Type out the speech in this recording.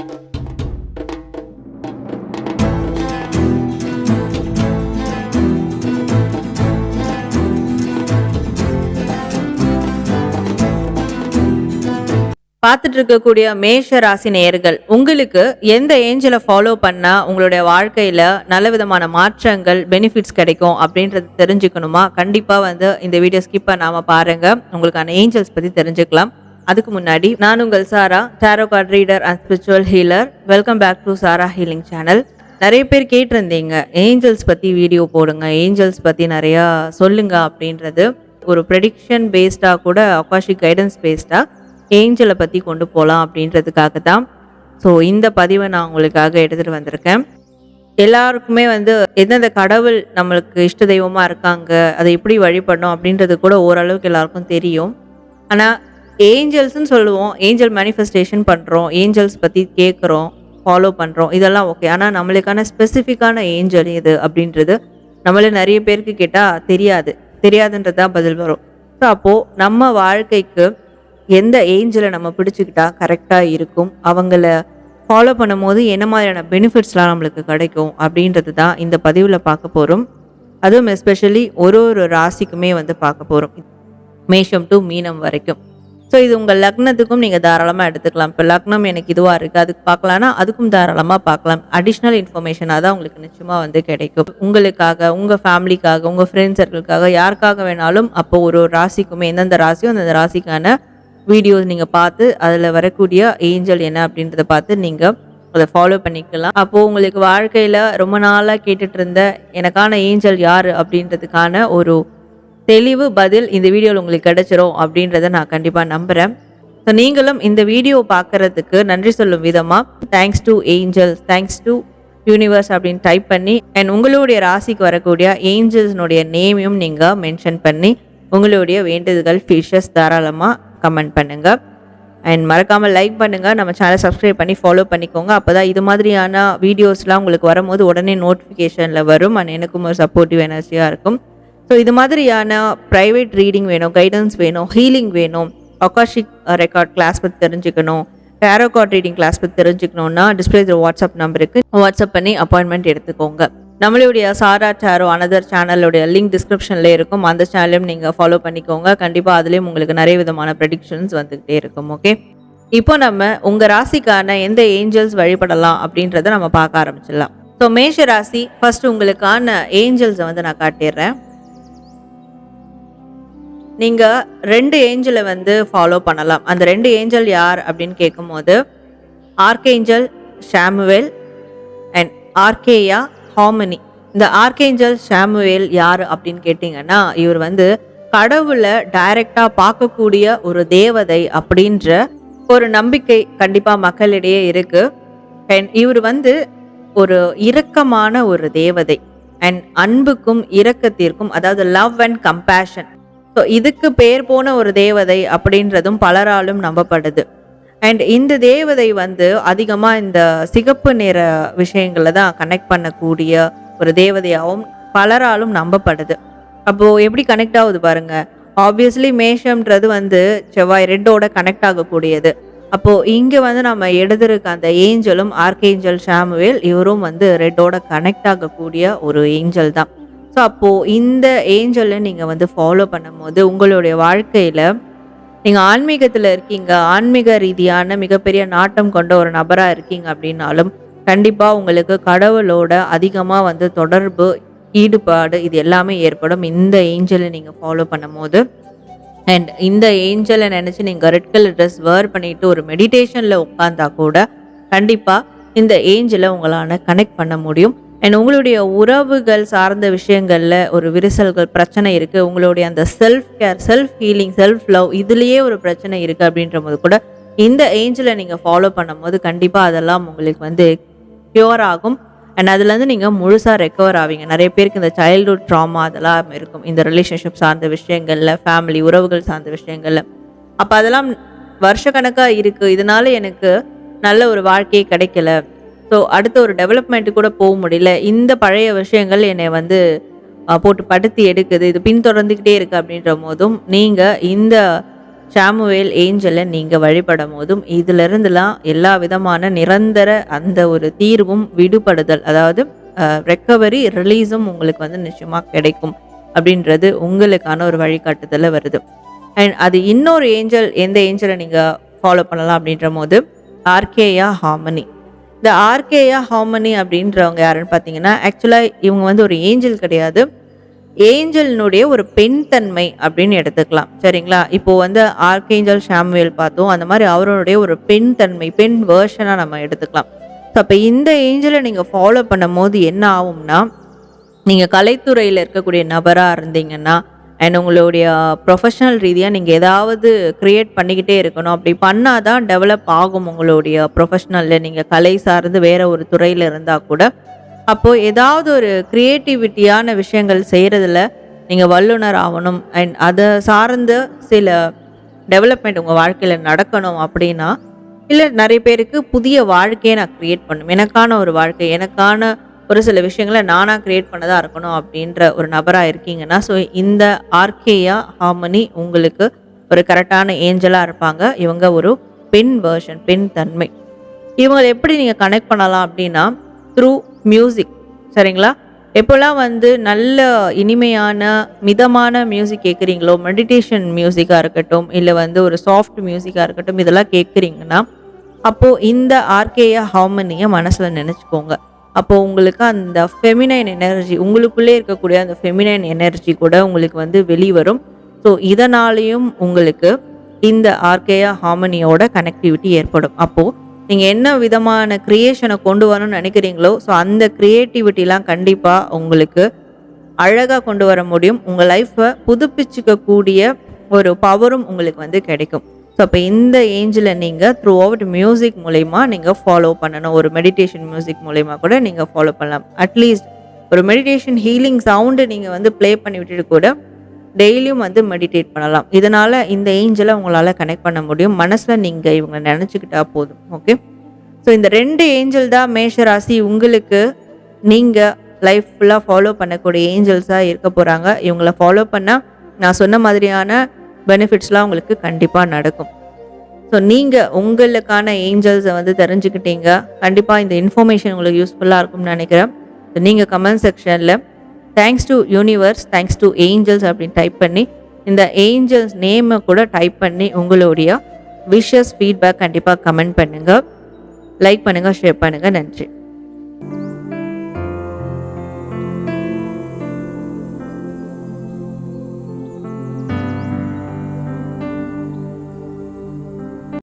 பார்த்துட்டு இருக்கக்கூடிய மேஷ ராசி நேயர்கள், உங்களுக்கு எந்த ஏஞ்சலை ஃபாலோ பண்ணா உங்களுடைய வாழ்க்கையில நல்ல விதமான மாற்றங்கள், பெனிஃபிட்ஸ் கிடைக்கும் அப்படின்றது தெரிஞ்சுக்கணுமா? கண்டிப்பா வந்து இந்த வீடியோ ஸ்கிப் பண்ணாம பாருங்க. உங்களுக்கான ஏஞ்சல்ஸ் பத்தி தெரிஞ்சுக்கலாம். அதுக்கு முன்னாடி நான் உங்கள் Sara, tarot card reader and spiritual healer. Welcome back to Sara healing channel. நிறைய பேர் கேட்டிருந்தீங்க, ஏஞ்சல்ஸ் பத்தி வீடியோ போடுங்க, ஏஞ்சல்ஸ் பத்தி நிறையா சொல்லுங்க அப்படின்றது. ஒரு ப்ரெடிக்ஷன் பேஸ்டா கூட, அகாஷிக் கைடன்ஸ் பேஸ்டா ஏஞ்சலை பற்றி கொண்டு போகலாம் அப்படின்றதுக்காக தான் ஸோ இந்த பதிவை நான் உங்களுக்காக எடுத்துகிட்டு வந்திருக்கேன். எல்லாருக்குமே வந்து எந்தெந்த கடவுள் நம்மளுக்கு இஷ்ட தெய்வமாக இருக்காங்க, அதை எப்படி வழிபடணும் அப்படின்றது கூட ஓரளவுக்கு எல்லாருக்கும் தெரியும். ஆனால் ஏஞ்சல்ஸ்ன்னு சொல்லுவோம், ஏஞ்சல் மேனிஃபெஸ்டேஷன் பண்ணுறோம், ஏஞ்சல்ஸ் பற்றி கேட்குறோம், ஃபாலோ பண்ணுறோம், இதெல்லாம் ஓகே. ஆனால் நம்மளுக்கான ஸ்பெசிஃபிக்கான ஏஞ்சல் இது அப்படின்றது நம்மள நிறைய பேருக்கு கேட்டால் தெரியாதுன்றது தான் பதில் வரும். ஸோ அப்போது நம்ம வாழ்க்கைக்கு எந்த ஏஞ்சலை நம்ம பிடிச்சிக்கிட்டா கரெக்டாக இருக்கும், அவங்கள ஃபாலோ பண்ணும் போது என்ன மாதிரியான பெனிஃபிட்ஸ்லாம் நம்மளுக்கு கிடைக்கும் அப்படின்றது தான் இந்த பதிவில் பார்க்க போகிறோம். அதுவும் எஸ்பெஷலி ஒரு ராசிக்குமே வந்து பார்க்க போகிறோம், மேஷம் டு மீனம் வரைக்கும். ஸோ இது உங்கள் லக்னத்துக்கும் நீங்கள் தாராளமாக எடுத்துக்கலாம். இப்போ லக்னம் எனக்கு இதுவாக இருக்குது, அதுக்கு பார்க்கலான்னா அதுக்கும் தாராளமாக பார்க்கலாம். அடிஷ்னல் இன்ஃபர்மேஷனாக தான் உங்களுக்கு நிச்சயமாக வந்து கிடைக்கும். உங்களுக்காக, உங்கள் ஃபேமிலிக்காக, உங்கள் ஃப்ரெண்ட்ஸ் சர்க்கிளுக்காக, யாருக்காக வேணாலும் அப்போ ஒரு ராசிக்குமே எந்தெந்த ராசியோ அந்தந்த ராசிக்கான வீடியோஸ் நீங்கள் பார்த்து அதில் வரக்கூடிய ஏஞ்சல் என்ன அப்படின்றத பார்த்து நீங்கள் அதை ஃபாலோ பண்ணிக்கலாம். அப்போது உங்களுக்கு வாழ்க்கையில் ரொம்ப நாளாக கேட்டுட்டு இருந்த எனக்கான ஏஞ்சல் யார் அப்படின்றதுக்கான ஒரு தெளிவு பதில் இந்த வீடியோவில் உங்களுக்கு கிடைச்சிரும் அப்படின்றத நான் கண்டிப்பாக நம்புகிறேன். ஸோ நீங்களும் இந்த வீடியோ பார்க்குறதுக்கு நன்றி சொல்லும் விதமாக thanks to angels, thanks to universe அப்படின்னு டைப் பண்ணி அண்ட் உங்களுடைய ராசிக்கு வரக்கூடிய ஏஞ்சல்ஸ்னுடைய நேமையும் நீங்கள் மென்ஷன் பண்ணி உங்களுடைய வேண்டுதல்கள் ஃபிஷஸ் தாராளமாக கமெண்ட் பண்ணுங்கள். அண்ட் மறக்காமல் லைக் பண்ணுங்கள், நம்ம சேனலை சப்ஸ்கிரைப் பண்ணி ஃபாலோ பண்ணிக்கோங்க. அப்போ தான் இது மாதிரியான வீடியோஸ்லாம் உங்களுக்கு வரும்போது உடனே நோட்டிஃபிகேஷனில் வரும் அண்ட் எனக்கும் ஒரு சப்போர்ட்டிவ் எனர்ஜியாக இருக்கும். ஸோ இது மாதிரியான ப்ரைவேட் ரீடிங் வேணும், கைடன்ஸ் வேணும், ஹீலிங் வேணும், அகாஷிக் ரெக்கார்ட் கிளாஸ் பற்றி தெரிஞ்சுக்கணும், டாரோ கார்ட் ரீடிங் கிளாஸ் பற்றி தெரிஞ்சுக்கணுன்னா டிஸ்பிளே வாட்ஸ்அப் நம்பருக்கு வாட்ஸ்அப் பண்ணி அப்பாயின்மெண்ட் எடுத்துக்கோங்க. நம்மளுடைய சாரா டாரோ அனதர் சேனலுடைய லிங்க் டிஸ்கிரிப்ஷனில் இருக்கும், அந்த சேனலையும் நீங்கள் ஃபாலோ பண்ணிக்கோங்க. கண்டிப்பாக அதுலேயும் உங்களுக்கு நிறைய விதமான ப்ரெடிக்ஷன்ஸ் வந்துக்கிட்டே இருக்கும். ஓகே, இப்போ நம்ம உங்கள் ராசிக்கான எந்த ஏஞ்சல்ஸ் வழிபடலாம் அப்படின்றத நம்ம பார்க்க ஆரம்பிச்சிடலாம். ஸோ மேஷ ராசி, ஃபர்ஸ்ட் உங்களுக்கான ஏஞ்சல்ஸை வந்து நான் காட்டிடுறேன். நீங்கள் 2 ஏஞ்சலை வந்து ஃபாலோ பண்ணலாம். அந்த 2 ஏஞ்சல் யார் அப்படின்னு கேட்கும்போது ஆர்கேஞ்சல் ஷாமுவேல் அண்ட் ஆர்கேயா ஹார்மனி. இந்த ஆர்கேஞ்சல் ஷாமுவேல் யார் அப்படின்னு கேட்டிங்கன்னா, இவர் வந்து கடவுளை டைரக்டாக பார்க்கக்கூடிய ஒரு தேவதை அப்படின்ற ஒரு நம்பிக்கை கண்டிப்பாக மக்களிடையே இருக்குது. அண்ட் இவர் வந்து ஒரு இரக்கமான ஒரு தேவதை அண்ட் அன்புக்கும் இரக்கத்திற்கும், அதாவது லவ் அண்ட் கம்பேஷன், ஸோ இதுக்கு பேர் போன ஒரு தேவதை அப்படின்றதும் பலராலும் நம்பப்படுது. அண்ட் இந்த தேவதை வந்து அதிகமாக இந்த சிகப்பு நிற விஷயங்களை தான் கனெக்ட் பண்ணக்கூடிய ஒரு தேவதையாகவும் பலராலும் நம்பப்படுது. அப்போது எப்படி கனெக்ட் ஆகுது பாருங்க. ஆப்வியஸ்லி மேஷம்ன்றது வந்து செவ்வாய் ரெட்டோட கனெக்ட் ஆகக்கூடியது. அப்போது இங்கே வந்து நம்ம எடுத்திருக்க அந்த ஏஞ்சலும் ஆர்கேஞ்சல் ஷாமுவேல், இவரும் வந்து ரெட்டோட கனெக்ட் ஆகக்கூடிய ஒரு ஏஞ்சல் தான். ஸோ அப்போது இந்த ஏஞ்சலை நீங்கள் வந்து ஃபாலோ பண்ணும் போது உங்களுடைய வாழ்க்கையில் நீங்கள் ஆன்மீகத்தில் இருக்கீங்க, ஆன்மீக ரீதியான மிகப்பெரிய நாட்டம் கொண்ட ஒரு நபராக இருக்கீங்க அப்படின்னாலும் கண்டிப்பாக உங்களுக்கு கடவுளோட அதிகமாக வந்து தொடர்பு, ஈடுபாடு இது எல்லாமே ஏற்படும் இந்த ஏஞ்சலை நீங்கள் ஃபாலோ பண்ணும் போது. அண்ட் இந்த ஏஞ்சலை நினச்சி நீங்கள் ரெட் கலர் ட்ரெஸ் வேர் பண்ணிட்டு ஒரு மெடிடேஷனில் உட்காந்தா கூட கண்டிப்பாக இந்த ஏஞ்சலை உங்களால் கனெக்ட் பண்ண முடியும். அண்ட் உங்களுடைய உறவுகள் சார்ந்த விஷயங்களில் ஒரு விரிசல்கள் பிரச்சனை இருக்குது, உங்களுடைய அந்த self care, self healing, self love இதுலேயே ஒரு பிரச்சனை இருக்குது அப்படின்ற போது கூட இந்த ஏஞ்சலை நீங்கள் ஃபாலோ பண்ணும் போது கண்டிப்பாக அதெல்லாம் உங்களுக்கு வந்து க்யூர் ஆகும். அண்ட் அதுலேருந்து நீங்கள் முழுசாக ரெக்கவர் ஆவீங்க. நிறைய பேருக்கு இந்த சைல்ட்ஹுட் ட்ராமா அதெல்லாம் இருக்கும் இந்த ரிலேஷன்ஷிப் சார்ந்த விஷயங்களில், ஃபேமிலி உறவுகள் சார்ந்த விஷயங்களில். அப்போ அதெல்லாம் வருஷக்கணக்காக இருக்குது, இதனால எனக்கு நல்ல ஒரு வாழ்க்கையே கிடைக்கல, ஸோ அடுத்த ஒரு டெவலப்மெண்ட்டு கூட போக முடியல, இந்த பழைய விஷயங்கள் என்னை வந்து போட்டு படுத்தி எடுக்குது, இது பின்தொடர்ந்துக்கிட்டே இருக்குது அப்படின்ற போதும் நீங்கள் இந்த சாமுவேல் ஏஞ்சலை நீங்க வழிபடும் போதும் இதுல இருந்துலாம் எல்லா விதமான நிரந்தர அந்த ஒரு தீர்வும் விடுபடுதல், அதாவது ரெக்கவரி ரிலீஸும் உங்களுக்கு வந்து நிச்சயமா கிடைக்கும் அப்படின்றது உங்களுக்கான ஒரு வழிகாட்டுதல வருது. அண்ட் அது இன்னொரு ஏஞ்சல், எந்த ஏஞ்சலை நீங்க ஃபாலோ பண்ணலாம் அப்படின்ற போது ஆர்கேயா ஹார்மனி. இந்த ஆர்கேயா ஹார்மனி அப்படின்றவங்க யாருன்னு பார்த்தீங்கன்னா, ஆக்சுவலாக இவங்க வந்து ஒரு ஏஞ்சல் கிடையாது. ஏஞ்சலினுடைய ஒரு பெண் தன்மை அப்படின்னு எடுத்துக்கலாம். சரிங்களா? இப்போ வந்து ஆர்கேஞ்சல் ஷாமுவேல் பார்த்தோம். அந்த மாதிரி அவருடைய ஒரு பெண் தன்மை, பெண் வேர்ஷனாக நம்ம எடுத்துக்கலாம். ஸோ அப்போ இந்த ஏஞ்சலை நீங்கள் ஃபாலோ பண்ணும்போது என்ன ஆகும்னா, நீங்கள் கலைத்துறையில் இருக்கக்கூடிய நபராக இருந்தீங்கன்னா அண்ட் உங்களுடைய ப்ரொஃபஷனல் ரீதியாக நீங்கள் ஏதாவது க்ரியேட் பண்ணிக்கிட்டே இருக்கணும். அப்படி பண்ணால் தான் டெவலப் ஆகும் உங்களுடைய ப்ரொஃபஷ்னலில். நீங்கள் கலை சார்ந்து வேறு ஒரு துறையில் இருந்தால் கூட அப்போது ஏதாவது ஒரு க்ரியேட்டிவிட்டியான விஷயங்கள் செய்கிறதுல நீங்கள் வல்லுனர் ஆகணும். அண்ட் அதை சார்ந்த சில டெவலப்மெண்ட் உங்கள் வாழ்க்கையில் நடக்கணும் அப்படின்னா, இல்லை நிறைய பேருக்கு புதிய வாழ்க்கையை நான் க்ரியேட் பண்ணணும், எனக்கான ஒரு வாழ்க்கை, எனக்கான ஒரு சில விஷயங்களை நானாக க்ரியேட் பண்ணதாக இருக்கணும் அப்படின்ற ஒரு நபராக இருக்கீங்கன்னா, ஸோ இந்த ஆர்கேயா ஹார்மனி உங்களுக்கு ஒரு கரெக்டான ஏஞ்சலாக இருப்பாங்க. இவங்க ஒரு பெண் வேர்ஷன், பெண் தன்மை. இவங்களை எப்படி நீங்கள் கனெக்ட் பண்ணலாம் அப்படின்னா, த்ரூ மியூசிக். சரிங்களா? எப்போல்லாம் வந்து நல்ல இனிமையான மிதமான மியூசிக் கேட்குறீங்களோ, மெடிடேஷன் மியூசிக்காக இருக்கட்டும், இல்லை வந்து ஒரு சாஃப்ட் மியூசிக்காக இருக்கட்டும், இதெல்லாம் கேட்குறீங்கன்னா அப்போது இந்த ஆர்கேயா ஹார்மனியை மனசில் நினச்சிக்கோங்க. அப்போது உங்களுக்கு அந்த ஃபெமினைன் எனர்ஜி, உங்களுக்குள்ளே இருக்கக்கூடிய அந்த ஃபெமினைன் எனர்ஜி கூட உங்களுக்கு வந்து வெளிவரும். ஸோ இதனாலேயும் உங்களுக்கு இந்த ஆர்கேயா ஹார்மனியோட கனெக்டிவிட்டி ஏற்படும். அப்போது நீங்கள் என்ன விதமான க்ரியேஷனை கொண்டு வரணும்னு நினைக்கிறீங்களோ, ஸோ அந்த க்ரியேட்டிவிட்டிலாம் கண்டிப்பாக உங்களுக்கு அழகாக கொண்டு வர முடியும். உங்கள் லைஃப்பை புதுப்பிச்சுக்கக்கூடிய ஒரு பவரும் உங்களுக்கு வந்து கிடைக்கும். ஸோ அப்போ இந்த ஏஞ்சலை நீங்கள் த்ரூ அவுட் மியூசிக் மூலயமா நீங்கள் ஃபாலோ பண்ணணும். ஒரு மெடிடேஷன் மியூசிக் மூலயமா கூட நீங்கள் ஃபாலோ பண்ணலாம். அட்லீஸ்ட் ஒரு மெடிடேஷன் ஹீலிங் சவுண்டு நீங்கள் வந்து ப்ளே பண்ணி விட்டுட்டு கூட டெய்லியும் வந்து மெடிடேட் பண்ணலாம். இதனால் இந்த ஏஞ்சலை உங்களால் கனெக்ட் பண்ண முடியும். மனசில் நீங்கள் இவங்களை நினச்சிக்கிட்டா போதும். ஓகே, ஸோ இந்த 2 ஏஞ்சல் தான் மேஷ ராசி உங்களுக்கு நீங்கள் லைஃப் ஃபுல்லாக ஃபாலோ பண்ணக்கூடிய ஏஞ்சல்ஸாக இருக்க போகிறாங்க. இவங்களை ஃபாலோ பண்ணால் நான் சொன்ன மாதிரியான பெனிஃபிட்ஸ்லாம் உங்களுக்கு கண்டிப்பாக நடக்கும். ஸோ நீங்கள் உங்களுக்கான ஏஞ்சல்ஸை வந்து தெரிஞ்சுக்கிட்டீங்க. கண்டிப்பாக இந்த இன்ஃபர்மேஷன் உங்களுக்கு யூஸ்ஃபுல்லாக இருக்கும்னு நினைக்கிறேன். ஸோ நீங்கள் கமெண்ட் செக்ஷனில் thanks to universe, thanks to angels அப்படின்னு டைப் பண்ணி, இந்த ஏஞ்சல்ஸ் நேமை கூட டைப் பண்ணி உங்களுடைய விஷஸ் ஃபீட்பேக் கண்டிப்பாக கமெண்ட் பண்ணுங்கள், லைக் பண்ணுங்கள், ஷேர் பண்ணுங்கள். நன்றி.